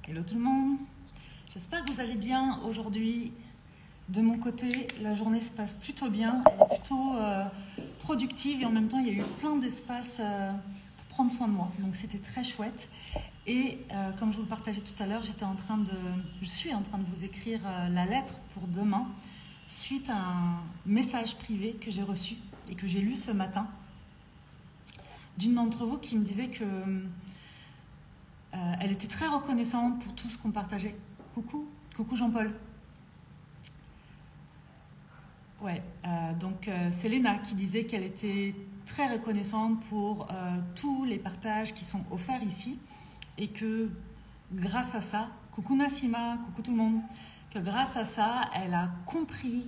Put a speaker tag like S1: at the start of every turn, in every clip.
S1: Hello tout le monde, j'espère que vous allez bien aujourd'hui. De mon côté, la journée se passe plutôt bien, elle est plutôt productive et en même temps il y a eu plein d'espace pour prendre soin de moi, donc c'était très chouette. Et comme je vous le partageais tout à l'heure, je suis en train de vous écrire la lettre pour demain suite à un message privé que j'ai reçu et que j'ai lu ce matin d'une d'entre vous qui me disait que elle était très reconnaissante pour tout ce qu'on partageait. Coucou Jean-Paul. Ouais, donc c'est Léna qui disait qu'elle était très reconnaissante pour tous les partages qui sont offerts ici et que grâce à ça, coucou Nassima, coucou tout le monde, que grâce à ça, elle a compris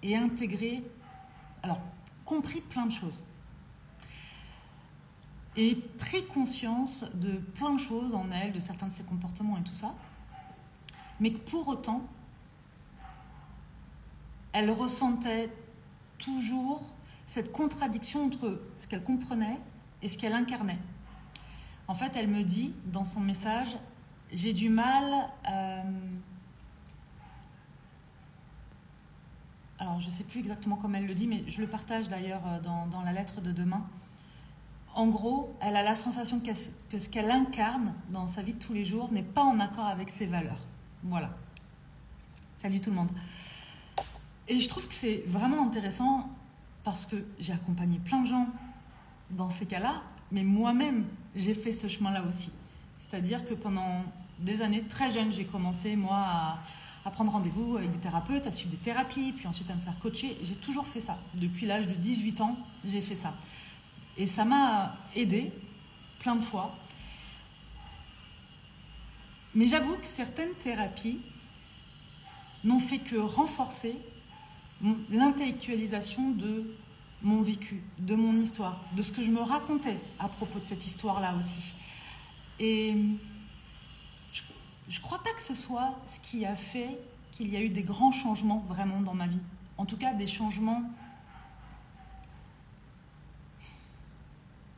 S1: et intégré, compris plein de choses. Et pris conscience de plein de choses en elle, de certains de ses comportements et tout ça, mais que pour autant, elle ressentait toujours cette contradiction entre ce qu'elle comprenait et ce qu'elle incarnait. En fait, elle me dit dans son message, j'ai du mal... alors, je ne sais plus exactement comment elle le dit, mais je le partage d'ailleurs dans la lettre de demain. En gros, elle a la sensation que ce qu'elle incarne dans sa vie de tous les jours n'est pas en accord avec ses valeurs. Voilà. Salut tout le monde. Et je trouve que c'est vraiment intéressant parce que j'ai accompagné plein de gens dans ces cas-là, mais moi-même, j'ai fait ce chemin-là aussi. C'est-à-dire que pendant des années, très jeune, j'ai commencé, moi, à prendre rendez-vous avec des thérapeutes, à suivre des thérapies, puis ensuite à me faire coacher. J'ai toujours fait ça. Depuis l'âge de 18 ans, j'ai fait ça. Et ça m'a aidée plein de fois. Mais j'avoue que certaines thérapies n'ont fait que renforcer l'intellectualisation de mon vécu, de mon histoire, de ce que je me racontais à propos de cette histoire-là aussi. Et je ne crois pas que ce soit ce qui a fait qu'il y a eu des grands changements vraiment dans ma vie. En tout cas, des changements,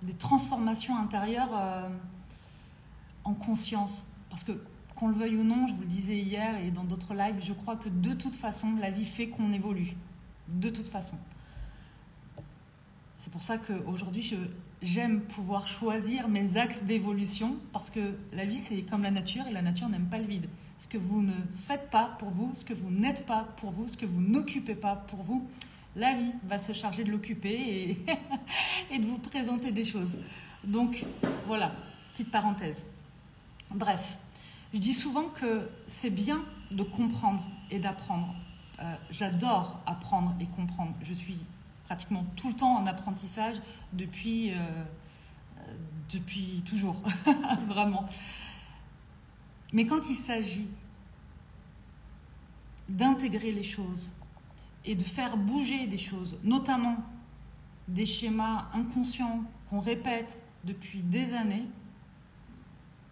S1: des transformations intérieures en conscience. Parce que, qu'on le veuille ou non, je vous le disais hier et dans d'autres lives, je crois que de toute façon, la vie fait qu'on évolue. De toute façon. C'est pour ça qu'aujourd'hui, j'aime pouvoir choisir mes axes d'évolution parce que la vie, c'est comme la nature et la nature n'aime pas le vide. Ce que vous ne faites pas pour vous, ce que vous n'êtes pas pour vous, ce que vous n'occupez pas pour vous, la vie va se charger de l'occuper et de vous présenter des choses. Donc, voilà, petite parenthèse. Bref, je dis souvent que c'est bien de comprendre et d'apprendre. J'adore apprendre et comprendre. Je suis pratiquement tout le temps en apprentissage depuis toujours, vraiment. Mais quand il s'agit d'intégrer les choses et de faire bouger des choses, notamment des schémas inconscients qu'on répète depuis des années,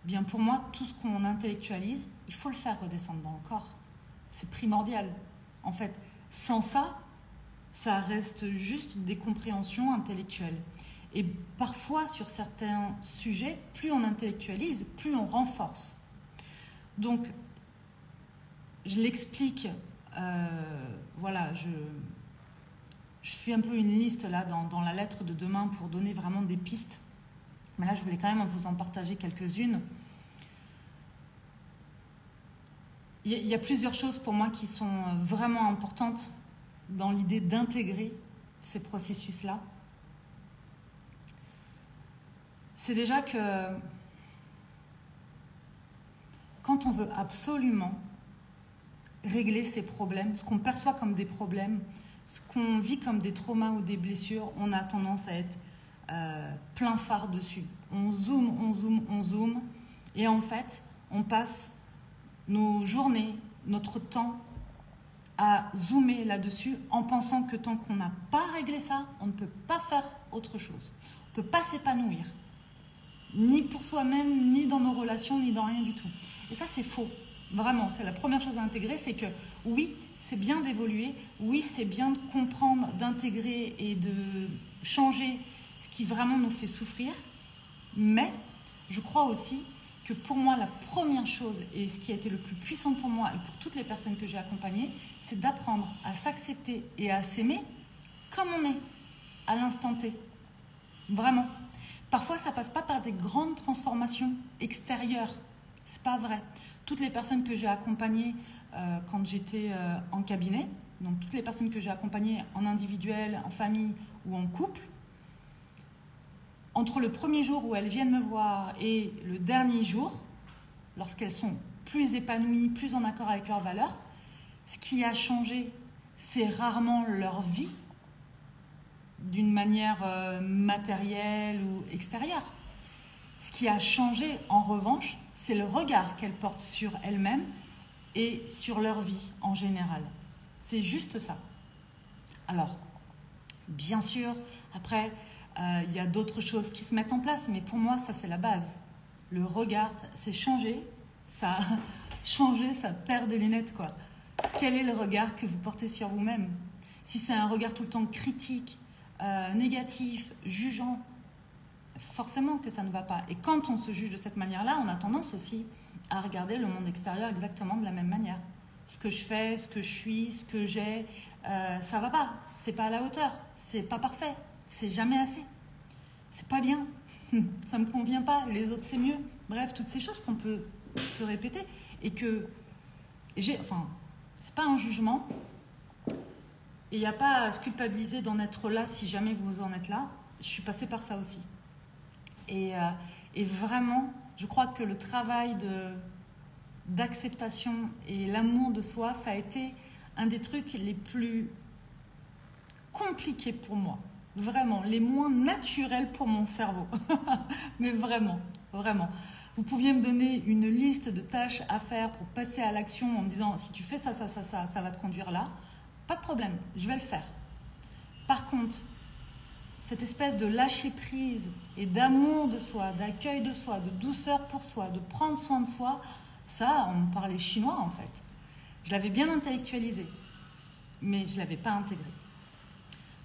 S1: bien pour moi, tout ce qu'on intellectualise, il faut le faire redescendre dans le corps. C'est primordial. En fait, sans ça, ça reste juste des compréhensions intellectuelles. Et parfois, sur certains sujets, plus on intellectualise, plus on renforce. Donc, je l'explique, voilà, je fais un peu une liste là dans la lettre de demain pour donner vraiment des pistes. Mais là, je voulais quand même vous en partager quelques-unes. Il y a plusieurs choses pour moi qui sont vraiment importantes dans l'idée d'intégrer ces processus-là. C'est déjà que quand on veut absolument régler ces problèmes, ce qu'on perçoit comme des problèmes, ce qu'on vit comme des traumas ou des blessures, on a tendance à être plein phare dessus. On zoome, et en fait, on passe nos journées, notre temps à zoomer là-dessus en pensant que tant qu'on n'a pas réglé ça, on ne peut pas faire autre chose. On ne peut pas s'épanouir, ni pour soi-même, ni dans nos relations, ni dans rien du tout. Et ça, c'est faux. Vraiment, c'est la première chose à intégrer, c'est que oui, c'est bien d'évoluer, oui, c'est bien de comprendre, d'intégrer et de changer ce qui vraiment nous fait souffrir, mais je crois aussi que pour moi, la première chose, et ce qui a été le plus puissant pour moi et pour toutes les personnes que j'ai accompagnées, c'est d'apprendre à s'accepter et à s'aimer comme on est, à l'instant T. Vraiment. Parfois, ça passe pas par des grandes transformations extérieures. C'est pas vrai. Toutes les personnes que j'ai accompagnées quand j'étais en cabinet, donc toutes les personnes que j'ai accompagnées en individuel, en famille ou en couple, entre le premier jour où elles viennent me voir et le dernier jour, lorsqu'elles sont plus épanouies, plus en accord avec leurs valeurs, ce qui a changé, c'est rarement leur vie, d'une manière matérielle ou extérieure. Ce qui a changé, en revanche, c'est le regard qu'elles portent sur elles-mêmes et sur leur vie en général. C'est juste ça. Alors, bien sûr, après, il y a d'autres choses qui se mettent en place, mais pour moi, ça, c'est la base. Le regard, c'est changer, ça paire de lunettes, quoi. Quel est le regard que vous portez sur vous-même? Si c'est un regard tout le temps critique, négatif, jugeant, forcément que ça ne va pas. Et quand on se juge de cette manière-là, on a tendance aussi à regarder le monde extérieur exactement de la même manière. Ce que je fais, ce que je suis, ce que j'ai, ça va pas. C'est pas à la hauteur. C'est pas parfait. C'est jamais assez. C'est pas bien. Ça me convient pas. Les autres, c'est mieux. Bref, toutes ces choses qu'on peut se répéter et que c'est pas un jugement. Et il n'y a pas à se culpabiliser d'en être là si jamais vous en êtes là. Je suis passée par ça aussi. Et vraiment, je crois que le travail d'acceptation et l'amour de soi, ça a été un des trucs les plus compliqués pour moi. Vraiment, les moins naturels pour mon cerveau. Mais vraiment, vraiment. Vous pouviez me donner une liste de tâches à faire pour passer à l'action en me disant si tu fais ça, ça va te conduire là. Pas de problème, je vais le faire. Par contre, cette espèce de lâcher prise et d'amour de soi, d'accueil de soi, de douceur pour soi, de prendre soin de soi, ça, on me parlait chinois en fait. Je l'avais bien intellectualisé, mais je ne l'avais pas intégré.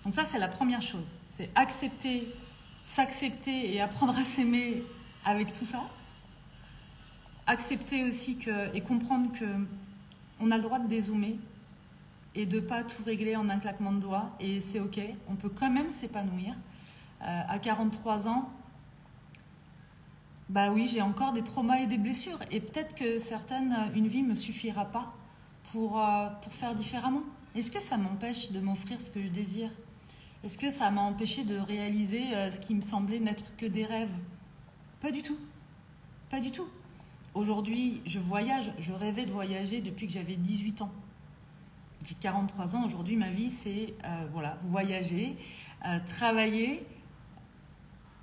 S1: Donc ça, c'est la première chose. C'est accepter, s'accepter et apprendre à s'aimer avec tout ça. Accepter aussi et comprendre qu'on a le droit de dézoomer et de ne pas tout régler en un claquement de doigts. Et c'est OK, on peut quand même s'épanouir. À 43 ans, bah oui, j'ai encore des traumas et des blessures. Et peut-être que une vie ne me suffira pas pour faire différemment. Est-ce que ça m'empêche de m'offrir ce que je désire? Est-ce que ça m'a empêché de réaliser ce qui me semblait n'être que des rêves? Pas du tout. Pas du tout. Aujourd'hui, je voyage. Je rêvais de voyager depuis que j'avais 18 ans. J'ai 43 ans. Aujourd'hui, ma vie, c'est voyager, travailler,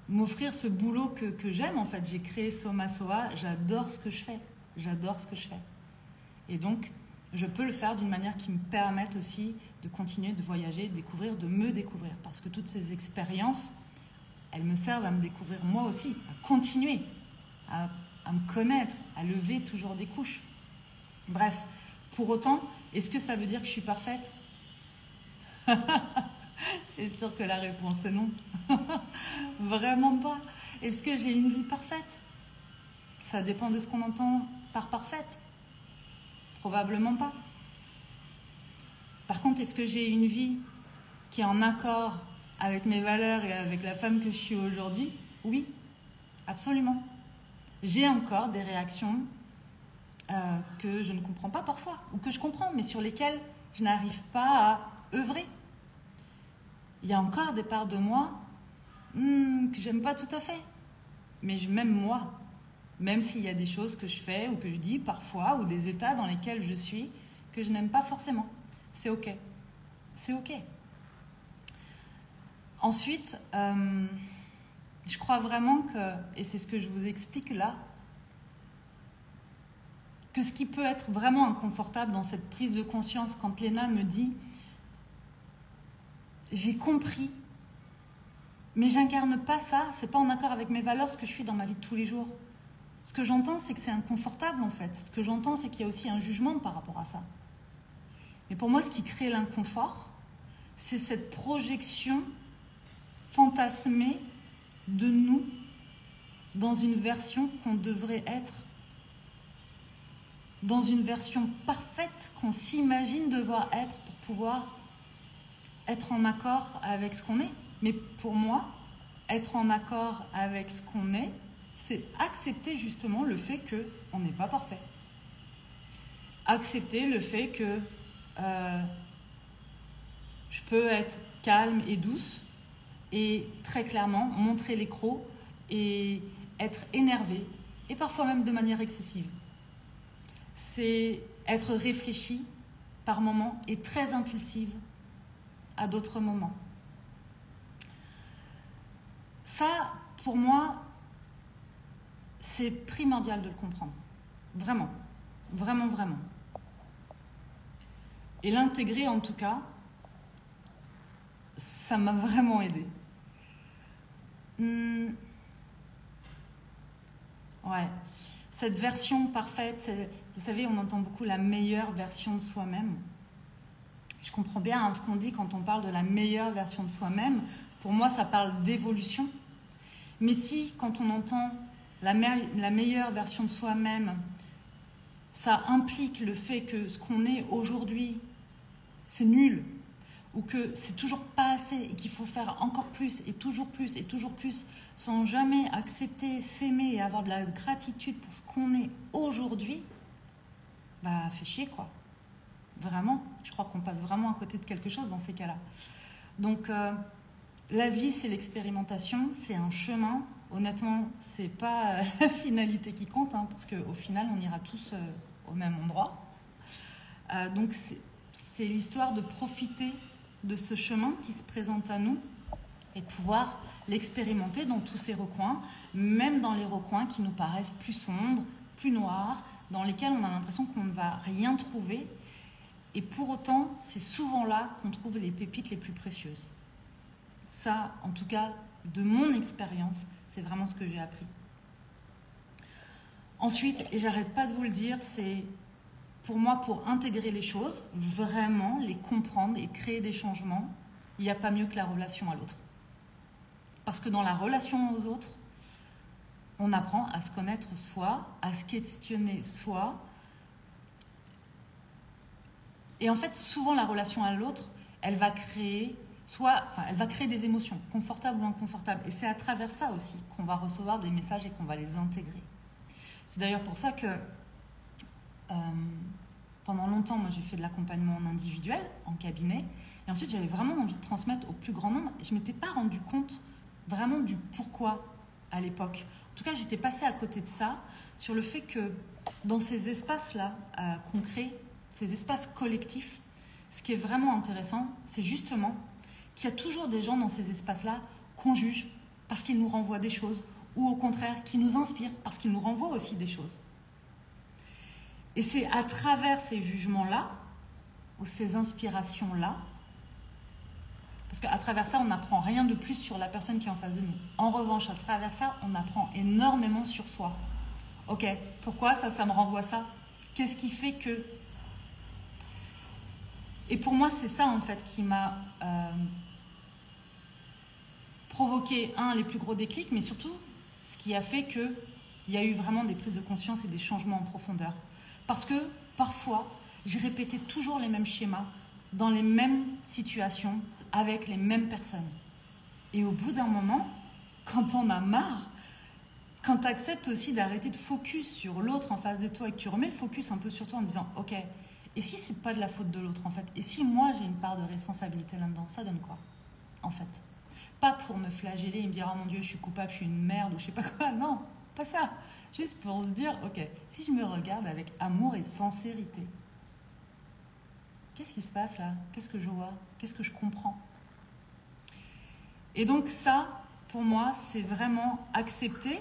S1: m'offrir ce boulot que j'aime. En fait, j'ai créé Soma Soa. J'adore ce que je fais. J'adore ce que je fais. Et donc, je peux le faire d'une manière qui me permette aussi de continuer de voyager, de me découvrir. Parce que toutes ces expériences, elles me servent à me découvrir moi aussi, à continuer, à me connaître, à lever toujours des couches. Bref, pour autant, est-ce que ça veut dire que je suis parfaite? C'est sûr que la réponse est non. Vraiment pas. Est-ce que j'ai une vie parfaite? Ça dépend de ce qu'on entend par parfaite. Probablement pas. Par contre, est-ce que j'ai une vie qui est en accord avec mes valeurs et avec la femme que je suis aujourd'hui? Oui, absolument. J'ai encore des réactions que je ne comprends pas parfois, ou que je comprends, mais sur lesquelles je n'arrive pas à œuvrer. Il y a encore des parts de moi que j'aime pas tout à fait. Mais je m'aime moi. Même s'il y a des choses que je fais ou que je dis parfois, ou des états dans lesquels je suis, que je n'aime pas forcément. C'est OK. C'est OK. Ensuite, je crois vraiment que, et c'est ce que je vous explique là, que ce qui peut être vraiment inconfortable dans cette prise de conscience quand Léna me dit « J'ai compris, mais j'incarne pas ça, c'est pas en accord avec mes valeurs, ce que je suis dans ma vie de tous les jours. » Ce que j'entends, c'est que c'est inconfortable en fait. Ce que j'entends, c'est qu'il y a aussi un jugement par rapport à ça. Mais pour moi, ce qui crée l'inconfort, c'est cette projection fantasmée de nous dans une version qu'on devrait être, dans une version parfaite qu'on s'imagine devoir être pour pouvoir être en accord avec ce qu'on est. Mais pour moi, être en accord avec ce qu'on est, c'est accepter justement le fait qu'on n'est pas parfait. Accepter le fait que je peux être calme et douce et très clairement montrer les crocs et être énervée et parfois même de manière excessive. C'est être réfléchie par moments et très impulsive à d'autres moments. Ça, pour moi, c'est primordial de le comprendre. Vraiment. Vraiment, vraiment. Et l'intégrer, en tout cas, ça m'a vraiment aidée. Ouais. Cette version parfaite, vous savez, on entend beaucoup la meilleure version de soi-même. Je comprends bien ce qu'on dit quand on parle de la meilleure version de soi-même. Pour moi, ça parle d'évolution. Mais si, quand on entend la meilleure version de soi-même, ça implique le fait que ce qu'on est aujourd'hui, c'est nul, ou que c'est toujours pas assez et qu'il faut faire encore plus et toujours plus et toujours plus, sans jamais accepter, s'aimer et avoir de la gratitude pour ce qu'on est aujourd'hui, bah fait chier quoi. Vraiment, je crois qu'on passe vraiment à côté de quelque chose dans ces cas-là. Donc la vie, c'est l'expérimentation, c'est un chemin. Honnêtement, c'est pas la finalité qui compte, hein, parce qu'au final, on ira tous au même endroit. Donc c'est l'histoire de profiter de ce chemin qui se présente à nous et de pouvoir l'expérimenter dans tous ces recoins, même dans les recoins qui nous paraissent plus sombres, plus noirs, dans lesquels on a l'impression qu'on ne va rien trouver. Et pour autant, c'est souvent là qu'on trouve les pépites les plus précieuses. Ça, en tout cas, de mon expérience, c'est vraiment ce que j'ai appris. Ensuite, et j'arrête pas de vous le dire, c'est pour moi, pour intégrer les choses, vraiment les comprendre et créer des changements, il n'y a pas mieux que la relation à l'autre. Parce que dans la relation aux autres, on apprend à se connaître soi, à se questionner soi. Et en fait, souvent, la relation à l'autre, elle va créer des émotions, confortables ou inconfortables. Et c'est à travers ça aussi qu'on va recevoir des messages et qu'on va les intégrer. C'est d'ailleurs pour ça que pendant longtemps, moi, j'ai fait de l'accompagnement en individuel, en cabinet. Et ensuite, j'avais vraiment envie de transmettre au plus grand nombre. Et je ne m'étais pas rendu compte vraiment du pourquoi à l'époque. En tout cas, j'étais passée à côté de ça, sur le fait que dans ces espaces-là qu'on crée, ces espaces collectifs, ce qui est vraiment intéressant, c'est justement qu'il y a toujours des gens dans ces espaces-là qu'on juge parce qu'ils nous renvoient des choses, ou au contraire, qui nous inspirent parce qu'ils nous renvoient aussi des choses. Et c'est à travers ces jugements-là, ou ces inspirations-là, parce qu'à travers ça, on n'apprend rien de plus sur la personne qui est en face de nous. En revanche, à travers ça, on apprend énormément sur soi. Ok, pourquoi ça me renvoie ça? Qu'est-ce qui fait que... Et pour moi, c'est ça, en fait, qui m'a provoqué, les plus gros déclics, mais surtout, ce qui a fait qu'il y a eu vraiment des prises de conscience et des changements en profondeur. Parce que, parfois, j'ai répété toujours les mêmes schémas, dans les mêmes situations, avec les mêmes personnes. Et au bout d'un moment, quand on a marre, quand tu acceptes aussi d'arrêter de focus sur l'autre en face de toi et que tu remets le focus un peu sur toi en disant « Ok, et si c'est pas de la faute de l'autre en fait? Et si moi j'ai une part de responsabilité là-dedans, ça donne quoi en fait? Pas pour me flageller et me dire « Oh mon Dieu, je suis coupable, je suis une merde » ou je sais pas quoi, non, pas ça. Juste pour se dire « Ok, si je me regarde avec amour et sincérité, qu'est-ce qui se passe là? Qu'est-ce que je vois? Qu'est-ce que je comprends ?» Et donc ça, pour moi, c'est vraiment accepter,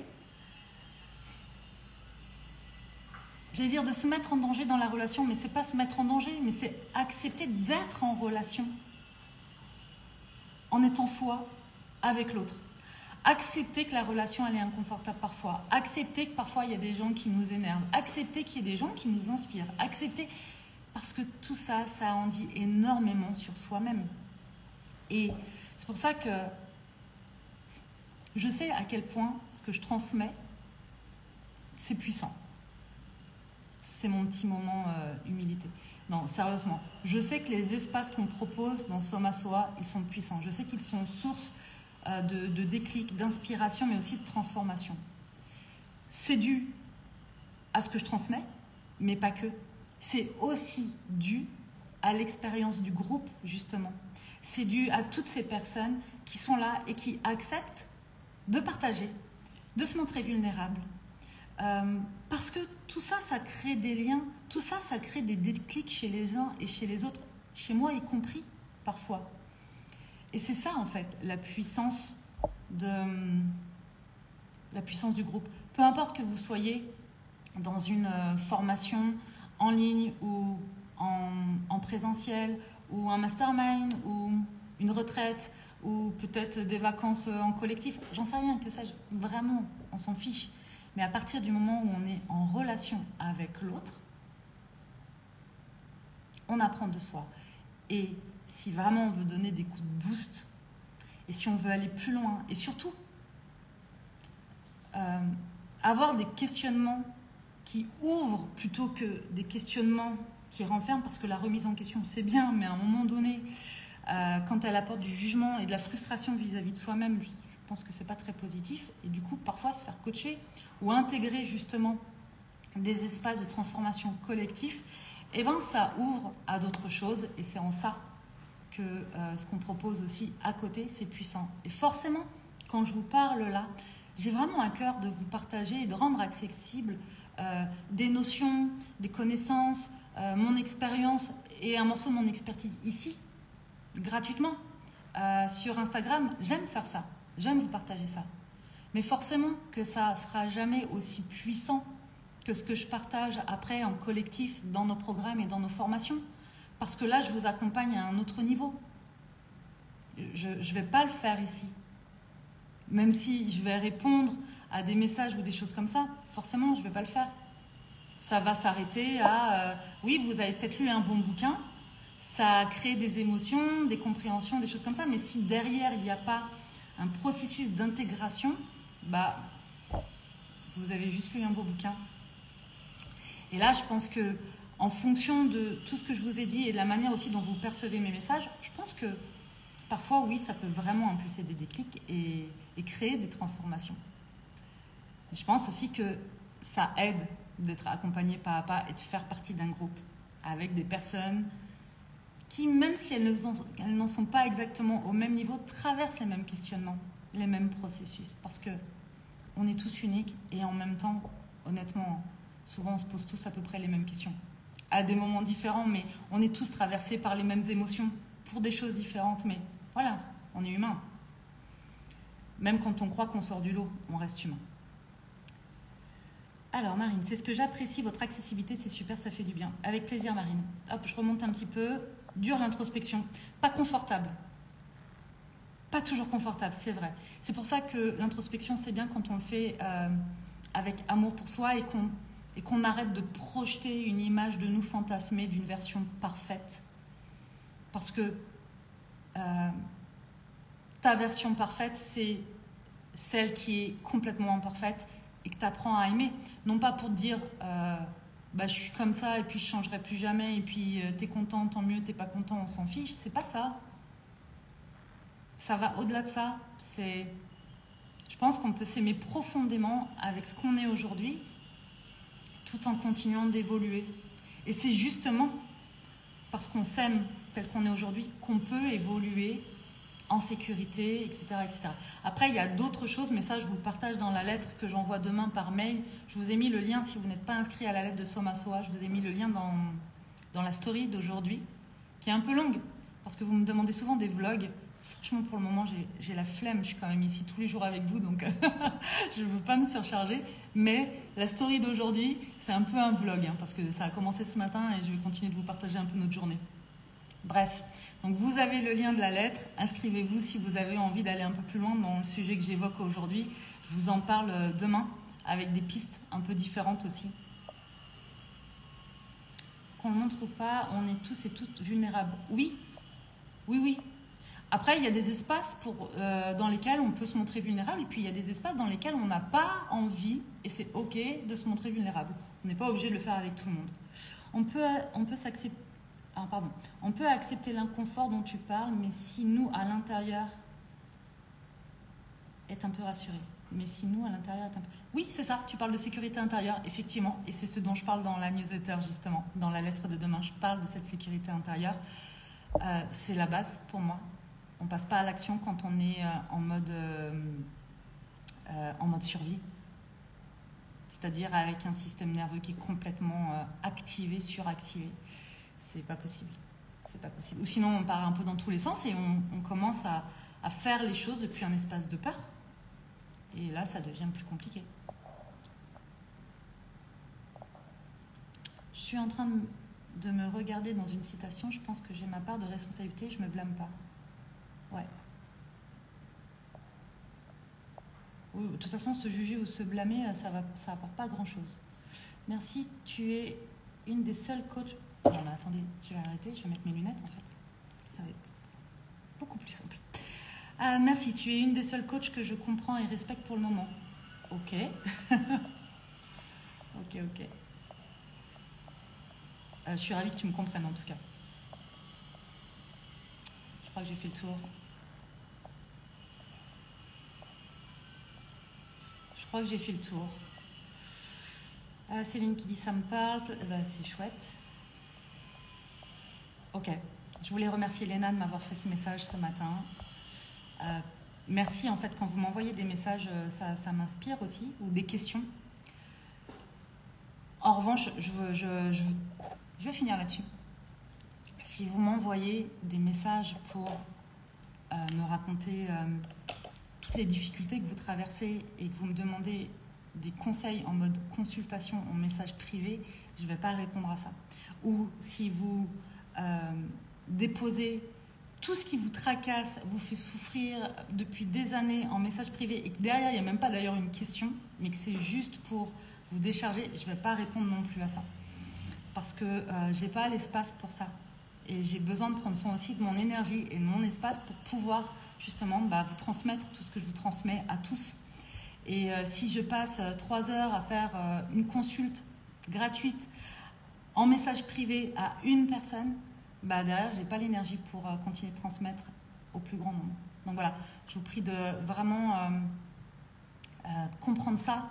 S1: j'allais dire de se mettre en danger dans la relation, mais c'est pas se mettre en danger, mais c'est accepter d'être en relation, en étant soi, avec l'autre. Accepter que la relation, elle est inconfortable parfois. Accepter que parfois, il y a des gens qui nous énervent. Accepter qu'il y ait des gens qui nous inspirent. Accepter... Parce que tout ça, ça en dit énormément sur soi-même. Et c'est pour ça que je sais à quel point ce que je transmets c'est puissant. C'est mon petit moment humilité. Non, sérieusement, je sais que les espaces qu'on propose dans Soma Soa, ils sont puissants. Je sais qu'ils sont source de déclic, d'inspiration, mais aussi de transformation. C'est dû à ce que je transmets, mais pas que. C'est aussi dû à l'expérience du groupe, justement. C'est dû à toutes ces personnes qui sont là et qui acceptent de partager, de se montrer vulnérables. Parce que tout ça, ça crée des liens, tout ça, ça crée des déclics chez les uns et chez les autres, chez moi y compris, parfois. Et c'est ça, en fait, la puissance du groupe. Peu importe que vous soyez dans une formation en ligne ou en présentiel, ou un mastermind, ou une retraite, ou peut-être des vacances en collectif, j'en sais rien, que ça, vraiment, on s'en fiche. Mais à partir du moment où on est en relation avec l'autre, on apprend de soi. Et si vraiment on veut donner des coups de boost, et si on veut aller plus loin, et surtout, avoir des questionnements qui ouvrent plutôt que des questionnements qui renferment, parce que la remise en question, c'est bien, mais à un moment donné, quand elle apporte du jugement et de la frustration vis-à-vis de soi-même, je pense que c'est pas très positif. Et du coup, parfois, se faire coacher ou intégrer justement des espaces de transformation collectifs, eh ben, ça ouvre à d'autres choses. Et c'est en ça que ce qu'on propose aussi à côté, c'est puissant. Et forcément, quand je vous parle là, j'ai vraiment à cœur de vous partager et de rendre accessible des notions, des connaissances, mon expérience et un morceau de mon expertise ici, gratuitement, sur Instagram. J'aime faire ça, j'aime vous partager ça. Mais forcément que ça ne sera jamais aussi puissant que ce que je partage après en collectif dans nos programmes et dans nos formations. Parce que là, je vous accompagne à un autre niveau. Je ne vais pas le faire ici. Même si je vais répondre à des messages ou des choses comme ça, forcément, je ne vais pas le faire. Ça va s'arrêter à oui, vous avez peut-être lu un bon bouquin, ça crée des émotions, des compréhensions, des choses comme ça, mais si derrière, il n'y a pas un processus d'intégration, bah, vous avez juste lu un beau bouquin. Et là, je pense que en fonction de tout ce que je vous ai dit et de la manière aussi dont vous percevez mes messages, je pense que parfois, oui, ça peut vraiment impulser des déclics et créer des transformations. Je pense aussi que ça aide d'être accompagné pas à pas et de faire partie d'un groupe avec des personnes qui, même si elles n'en sont pas exactement au même niveau, traversent les mêmes questionnements, les mêmes processus. Parce que on est tous uniques et en même temps, honnêtement, souvent on se pose tous à peu près les mêmes questions. À des moments différents, mais on est tous traversés par les mêmes émotions pour des choses différentes. Mais voilà, on est humain. Même quand on croit qu'on sort du lot, on reste humain. Alors Marine, c'est ce que j'apprécie, votre accessibilité, c'est super, ça fait du bien. Avec plaisir Marine. Hop, je remonte un petit peu. Dure l'introspection. Pas confortable. Pas toujours confortable, c'est vrai. C'est pour ça que l'introspection, c'est bien quand on le fait avec amour pour soi et qu'on arrête de projeter une image de nous fantasmer d'une version parfaite. Parce que ta version parfaite, c'est celle qui est complètement imparfaite et que tu apprends à aimer. Non pas pour te dire bah, je suis comme ça et puis je ne changerai plus jamais et puis t'es content, tant mieux, t'es pas content, on s'en fiche. C'est pas ça. Ça va au-delà de ça. Je pense qu'on peut s'aimer profondément avec ce qu'on est aujourd'hui tout en continuant d'évoluer. Et c'est justement parce qu'on s'aime tel qu'on est aujourd'hui qu'on peut évoluer en sécurité, etc., etc. Après, il y a d'autres choses, mais ça, je vous le partage dans la lettre que j'envoie demain par mail. Je vous ai mis le lien, si vous n'êtes pas inscrit à la lettre de Soma Soa, je vous ai mis le lien dans la story d'aujourd'hui, qui est un peu longue, parce que vous me demandez souvent des vlogs. Franchement, pour le moment, j'ai la flemme. Je suis quand même ici tous les jours avec vous, donc je ne veux pas me surcharger. Mais la story d'aujourd'hui, c'est un peu un vlog, hein, parce que ça a commencé ce matin et je vais continuer de vous partager un peu notre journée. Bref, donc vous avez le lien de la lettre. Inscrivez-vous si vous avez envie d'aller un peu plus loin dans le sujet que j'évoque aujourd'hui. Je vous en parle demain avec des pistes un peu différentes aussi. Qu'on le montre ou pas, on est tous et toutes vulnérables. Oui, oui, oui. Après, il y a des espaces dans lesquels on peut se montrer vulnérable, et puis il y a des espaces dans lesquels on n'a pas envie, et c'est OK de se montrer vulnérable. On n'est pas obligé de le faire avec tout le monde. On peut s'accepter. Ah, pardon. On peut accepter l'inconfort dont tu parles, mais si nous, à l'intérieur, est un peu rassuré. Mais si nous, à l'intérieur, est un peu... Oui, c'est ça, tu parles de sécurité intérieure, effectivement, et c'est ce dont je parle dans la newsletter, justement, dans la lettre de demain. Je parle de cette sécurité intérieure. C'est la base pour moi. On ne passe pas à l'action quand on est en mode survie. C'est-à-dire avec un système nerveux qui est complètement activé, suractivé. C'est pas possible. C'est pas possible. Ou sinon, on part un peu dans tous les sens et on commence à faire les choses depuis un espace de peur. Et là, ça devient plus compliqué. Je suis en train de me regarder dans une citation. Je pense que j'ai ma part de responsabilité. Je me blâme pas. Ouais. Oui, de toute façon, se juger ou se blâmer, ça apporte pas grand-chose. Merci. Tu es une des seules coachs... Non, mais attendez, je vais arrêter. Je vais mettre mes lunettes, en fait. Ça va être beaucoup plus simple. Merci, tu es une des seules coachs que je comprends et respecte pour le moment. Ok. Ok. Je suis ravie que tu me comprennes en tout cas. Je crois que j'ai fait le tour. Céline qui dit ça me parle. C'est chouette. Ok. Je voulais remercier Léna de m'avoir fait ce message ce matin. Merci en fait quand vous m'envoyez des messages, ça m'inspire aussi, ou des questions. En revanche, je vais finir là-dessus. Si vous m'envoyez des messages pour me raconter toutes les difficultés que vous traversez et que vous me demandez des conseils en mode consultation, en message privé, je ne vais pas répondre à ça. Ou si vous déposez tout ce qui vous tracasse, vous fait souffrir depuis des années en message privé et que derrière, il n'y a même pas d'ailleurs une question, mais que c'est juste pour vous décharger, je ne vais pas répondre non plus à ça. Parce que je n'ai pas l'espace pour ça. Et j'ai besoin de prendre soin aussi de mon énergie et de mon espace pour pouvoir justement vous transmettre tout ce que je vous transmets à tous. Et si je passe 3 heures à faire une consulte gratuite en message privé à une personne, derrière, je n'ai pas l'énergie pour continuer de transmettre au plus grand nombre. Donc voilà, je vous prie de vraiment comprendre ça.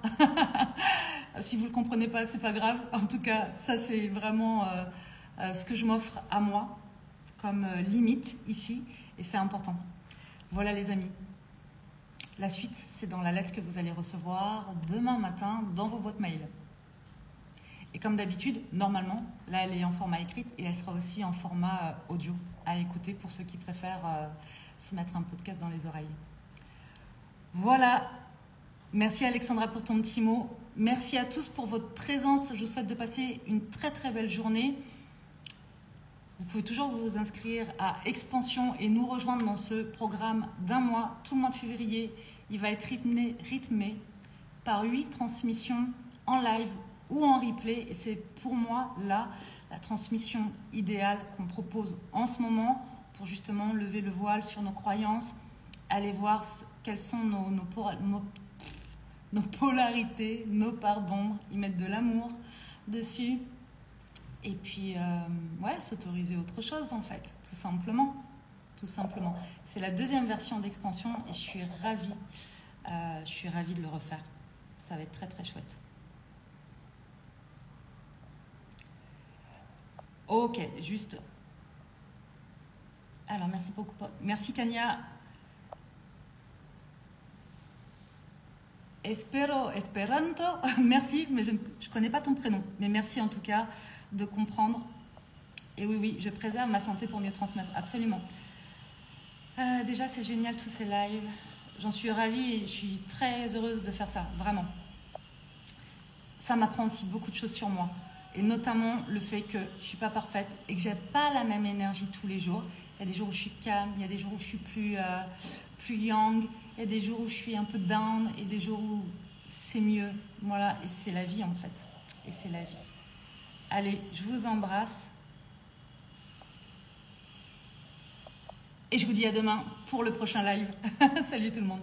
S1: Si vous ne le comprenez pas, c'est pas grave. En tout cas, ça c'est vraiment ce que je m'offre à moi comme limite ici, et c'est important. Voilà les amis. La suite, c'est dans la lettre que vous allez recevoir demain matin dans vos boîtes mail. Et comme d'habitude, normalement, là, elle est en format écrit et elle sera aussi en format audio à écouter pour ceux qui préfèrent se mettre un podcast dans les oreilles. Voilà. Merci Alexandra pour ton petit mot. Merci à tous pour votre présence. Je vous souhaite de passer une très très belle journée. Vous pouvez toujours vous inscrire à Expansion et nous rejoindre dans ce programme d'1 mois. Tout le mois de février, il va être rythmé par 8 transmissions en live ou en replay. Et c'est pour moi, là, la transmission idéale qu'on propose en ce moment pour justement lever le voile sur nos croyances, aller voir quelles sont nos polarités, nos parts d'ombre, y mettre de l'amour dessus. Et puis, s'autoriser autre chose, en fait, tout simplement. Tout simplement. C'est la 2e version d'Expansion et je suis ravie de le refaire. Ça va être très, très chouette. Ok, juste... Alors, merci beaucoup. Merci, Kania. Esperanto. Merci, mais je ne connais pas ton prénom. Mais merci en tout cas de comprendre. Et oui, je préserve ma santé pour mieux transmettre. Absolument. Déjà, c'est génial tous ces lives. J'en suis ravie et je suis très heureuse de faire ça, vraiment. Ça m'apprend aussi beaucoup de choses sur moi. Et notamment le fait que je ne suis pas parfaite et que je n'ai pas la même énergie tous les jours. Il y a des jours où je suis calme, il y a des jours où je suis plus yang, il y a des jours où je suis un peu down et des jours où c'est mieux. Voilà, et c'est la vie en fait. Et c'est la vie. Allez, je vous embrasse. Et je vous dis à demain pour le prochain live. Salut tout le monde.